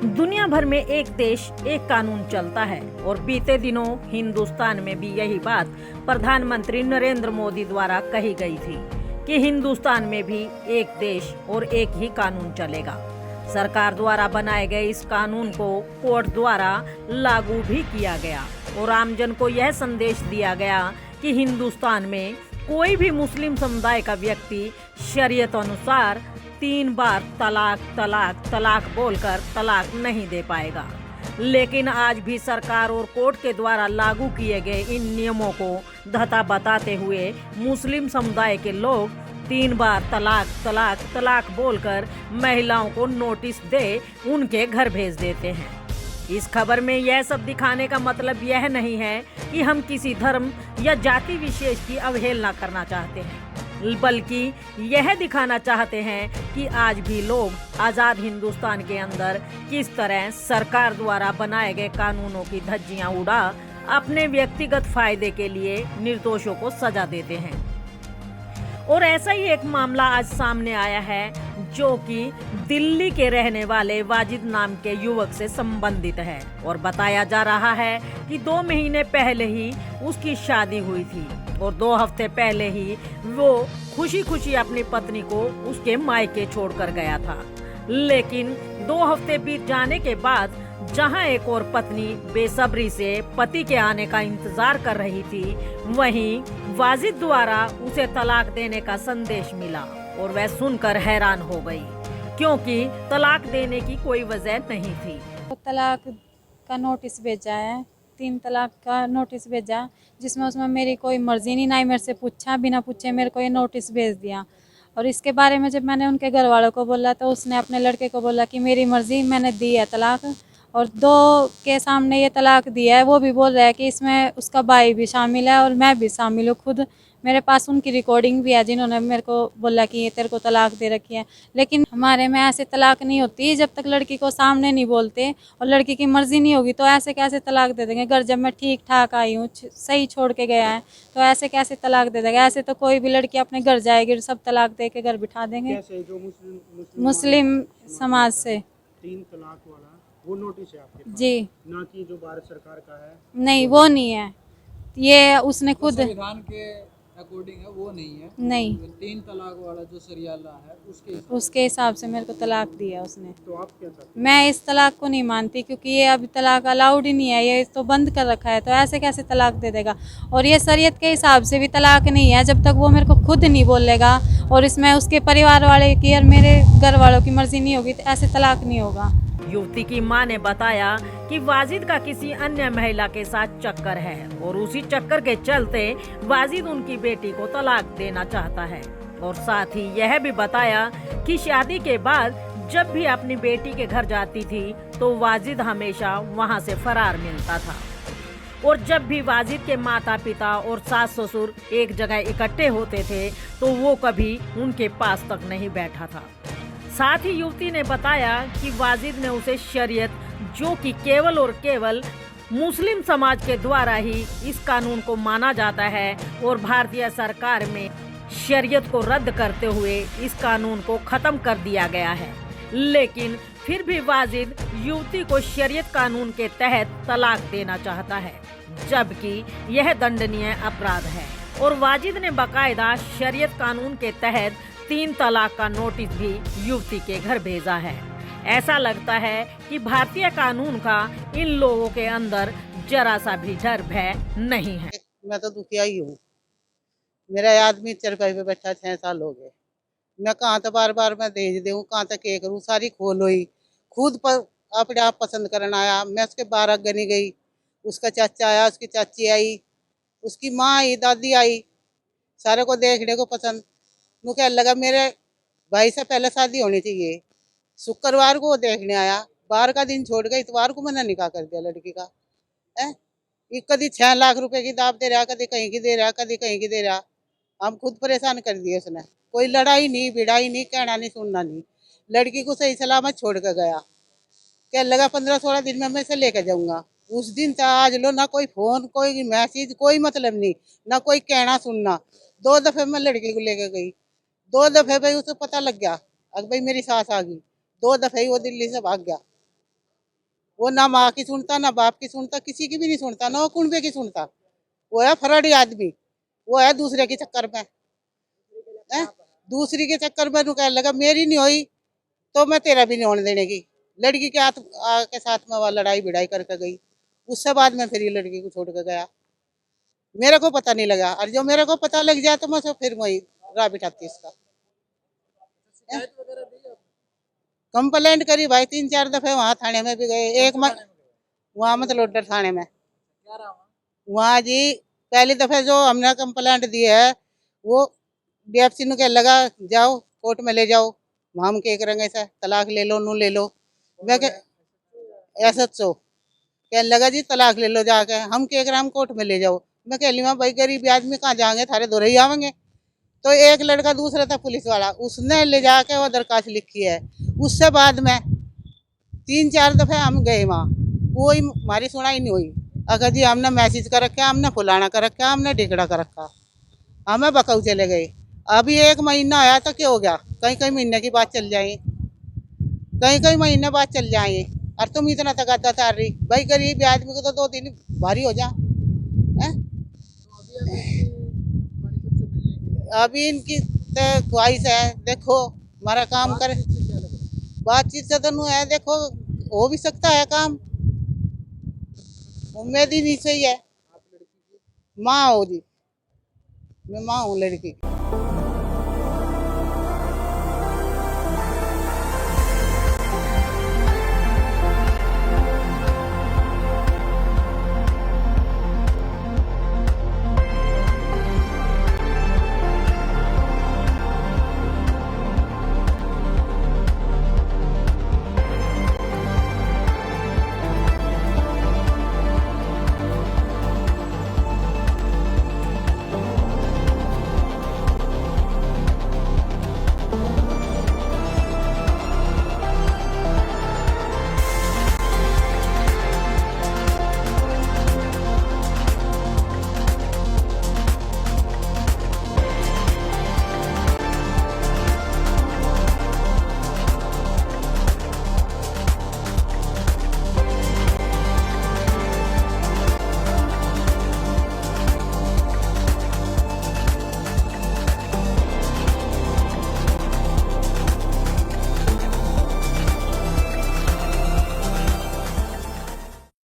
दुनिया भर में एक देश एक कानून चलता है और बीते दिनों हिंदुस्तान में भी यही बात प्रधानमंत्री नरेंद्र मोदी द्वारा कही गई थी कि हिंदुस्तान में भी एक देश और एक ही कानून चलेगा। सरकार द्वारा बनाए गए इस कानून को कोर्ट द्वारा लागू भी किया गया और आमजन को यह संदेश दिया गया कि हिंदुस्तान में कोई भी मुस्लिम समुदाय का व्यक्ति शरीयत अनुसार 3 बार तलाक तलाक तलाक बोलकर तलाक नहीं दे पाएगा। लेकिन आज भी सरकार और कोर्ट के द्वारा लागू किए गए इन नियमों को धता बताते हुए मुस्लिम समुदाय के लोग 3 बार तलाक तलाक तलाक बोलकर महिलाओं को नोटिस दे उनके घर भेज देते हैं। इस खबर में यह सब दिखाने का मतलब यह नहीं है कि हम किसी धर्म या जाति विशेष की अवहेलना करना चाहते हैं, बल्कि यह दिखाना चाहते हैं कि आज भी लोग आज़ाद हिंदुस्तान के अंदर किस तरह सरकार द्वारा बनाए गए कानूनों की धज्जियां उड़ा अपने व्यक्तिगत फायदे के लिए निर्दोषों को सजा देते हैं। और ऐसा ही एक मामला आज सामने आया है जो कि दिल्ली के रहने वाले वाजिद नाम के युवक से संबंधित है और बताया जा रहा है कि 2 महीने पहले ही उसकी शादी हुई थी और 2 हफ्ते पहले ही वो खुशी खुशी अपनी पत्नी को उसके मायके छोड़कर गया था। लेकिन 2 हफ्ते बीत जाने के बाद जहां एक और पत्नी बेसब्री से पति के आने का इंतजार कर रही थी, वहीं वाजिद द्वारा उसे तलाक देने का संदेश मिला और वह सुनकर हैरान हो गई क्योंकि तलाक देने की कोई वजह नहीं थी। तो तलाक का नोटिस भेजा है, 3 तलाक का नोटिस भेजा जिसमें उसमें मेरी कोई मर्जी नहीं, ना ही मेरे से पूछा, बिना पूछे मेरे को ये नोटिस भेज दिया। और इसके बारे में जब मैंने उनके घर वालों को बोला तो उसने अपने लड़के को बोला कि मेरी मर्जी, मैंने दी है तलाक। और 2 के सामने ये तलाक दिया है, वो भी बोल रहा है कि इसमें उसका भाई भी शामिल है और मैं भी शामिल हूँ। खुद मेरे पास उनकी रिकॉर्डिंग भी है जिन्होंने मेरे को बोला कि ये तेरे को तलाक दे रखी है। लेकिन हमारे में ऐसे तलाक नहीं होती जब तक लड़की को सामने नहीं बोलते और लड़की की मर्जी नहीं होगी तो ऐसे कैसे तलाक दे देंगे। घर जब मैं ठीक ठाक आई हूँ, सही छोड़ के गया है, तो ऐसे कैसे तलाक दे देंगे। ऐसे तो कोई भी लड़की अपने घर जाएगी, सब तलाक दे के घर बिठा देंगे। कैसे जो मुस्लिम समाज से 3 तलाक वाला वो नोटिस है आपके पास? जी ना कि जो भारत सरकार का है? नहीं, वो नहीं है, ये उसने खुद संविधान के अकॉर्डिंग है, वो नहीं है। नहीं, 3 तलाक वाला जो सरियाला है उसके हिसाब से मेरे को तलाक दिया उसने। तो आप क्या चाहते हैं? मैं इस तलाक को नहीं मानती क्योंकि ये अभी तलाक अलाउड ही नहीं है, ये तो बंद कर रखा है, तो ऐसे कैसे तलाक दे देगा। और ये शरीयत के हिसाब से भी तलाक नहीं है जब तक वो मेरे को खुद नहीं बोलेगा और इसमें उसके परिवार वाले की और मेरे घर वालों की मर्जी नहीं होगी तो ऐसे तलाक नहीं होगा। युवती की मां ने बताया कि वाजिद का किसी अन्य महिला के साथ चक्कर है और उसी चक्कर के चलते वाजिद उनकी बेटी को तलाक देना चाहता है। और साथ ही यह भी बताया कि शादी के बाद जब भी अपनी बेटी के घर जाती थी तो वाजिद हमेशा वहां से फरार मिलता था और जब भी वाजिद के माता पिता और सास ससुर एक जगह इकट्ठे होते थे तो वो कभी उनके पास तक नहीं बैठा था। साथ ही युवती ने बताया कि वाजिद ने उसे शरीयत, जो कि केवल और केवल मुस्लिम समाज के द्वारा ही इस कानून को माना जाता है और भारतीय सरकार में शरीयत को रद्द करते हुए इस कानून को खत्म कर दिया गया है। लेकिन फिर भी वाजिद युवती को शरीयत कानून के तहत तलाक देना चाहता है, जबकि यह दंडनीय अपराध है। और वाजिद ने बाकायदा शरीयत कानून के तहत 3 तलाक का नोटिस भी युवती के घर भेजा है। ऐसा लगता है कि भारतीय कानून का इन लोगों के अंदर जरा सा भी डर भय नहीं है। मैं तो दुखिया ही हूँ। मेरा आदमी चरपाई पे बैठा 6 साल हो गए। मैं कहाँ तक बार बार मैं भेज दूँ, कहाँ तक ये करूँ। सारी खोल हुई, खुद पर अपने आप पसंद करना आया। मैं उसके 12 गनी गई, उसका चाचा आया, उसकी चाची आई, उसकी माँ आई, दादी आई, सारे को देखने को पसंद। मुझे लगा मेरे भाई से पहले शादी होनी चाहिए। शुक्रवार को वो देखने आया, 12 का दिन छोड़ गए, इतवार को मैंने निकाह कर दिया लड़की का। है कभी 6 लाख रुपए की दाब दे रहा, कभी कहीं की दे रहा, कभी कहीं की दे रहा। हम खुद परेशान कर दिए उसने। कोई लड़ाई नहीं, भिड़ाई नहीं, कहना नहीं, सुनना नहीं। लड़की को सही सलामत छोड़ कर गया। क्या लगा 15-16 दिन में मैं इसे लेकर जाऊंगा। उस दिन से आज लो ना कोई फोन, कोई मैसेज, कोई मतलब नहीं, ना कोई कहना सुनना। 2 दफे मैं लड़की को लेकर गई, 2 दफे भाई उसे पता लग गया, अब भाई मेरी सास आ गई। 2 दफे ही वो दिल्ली से भाग गया। वो ना माँ की सुनता, ना बाप की सुनता, किसी की भी नहीं सुनता, ना वो कुंबे की सुनता। वो है फराडी आदमी, वो है दूसरे के चक्कर में, है दूसरी के चक्कर में कहने लगा मेरी नहीं हुई तो मैं तेरा भी नहीं होने देने की। लड़की के हाथ के साथ में वो लड़ाई भिड़ाई करके गई। उससे बाद में फिर ये लड़की को छोड़ कर गया। मेरे को पता नहीं लगा, और जो मेरे को पता लग जाए तो मैं तो फिर वही राह बिठाती इसका। कंप्लेंट करी भाई 3-4 दफे, वहाँ थाने में भी गए। वहाँ मतलब थाने में वहाँ जी पहली दफे जो हमने कंप्लेंट दी है वो डीएफसी ने कह लगा जाओ कोर्ट में ले जाओ, हम क्या करेंगे ऐसा, तलाक ले लो नू ले लो। मैं SHO कह लगा जी तलाक ले लो जाके, हम क्या करें, हम कोर्ट में ले जाओ। मैं कह ली भाई गरीब आदमी कहाँ जाएंगे, थारे दो ही आवेंगे। तो एक लड़का दूसरा था पुलिस वाला, उसने ले जाके वो दरखास्त लिखी है। उससे बाद में 3-4 दफे हम गए वहाँ, कोई हमारी सुनाई नहीं हुई। अगर जी हमने मैसेज कर रखा, हमने फुलाना कर रखा, हमने ढिकड़ा कर रखा, हमें बकाऊ चले गए। अभी 1 महीना आया तो क्या हो गया, कहीं महीने की बात चल जाए, कहीं महीने बाद चल जाए। और तुम इतना तकादा तार रही भाई, गरीब आदमी को तो 2 दिन भारी हो जा। अभी इनकी ख्वाहिश है, देखो हमारा काम करे। बातचीत से तो है, देखो हो भी सकता है काम, उम्मीद ही नहीं सही है। माँ हो जी, मैं माँ हूँ लड़की की।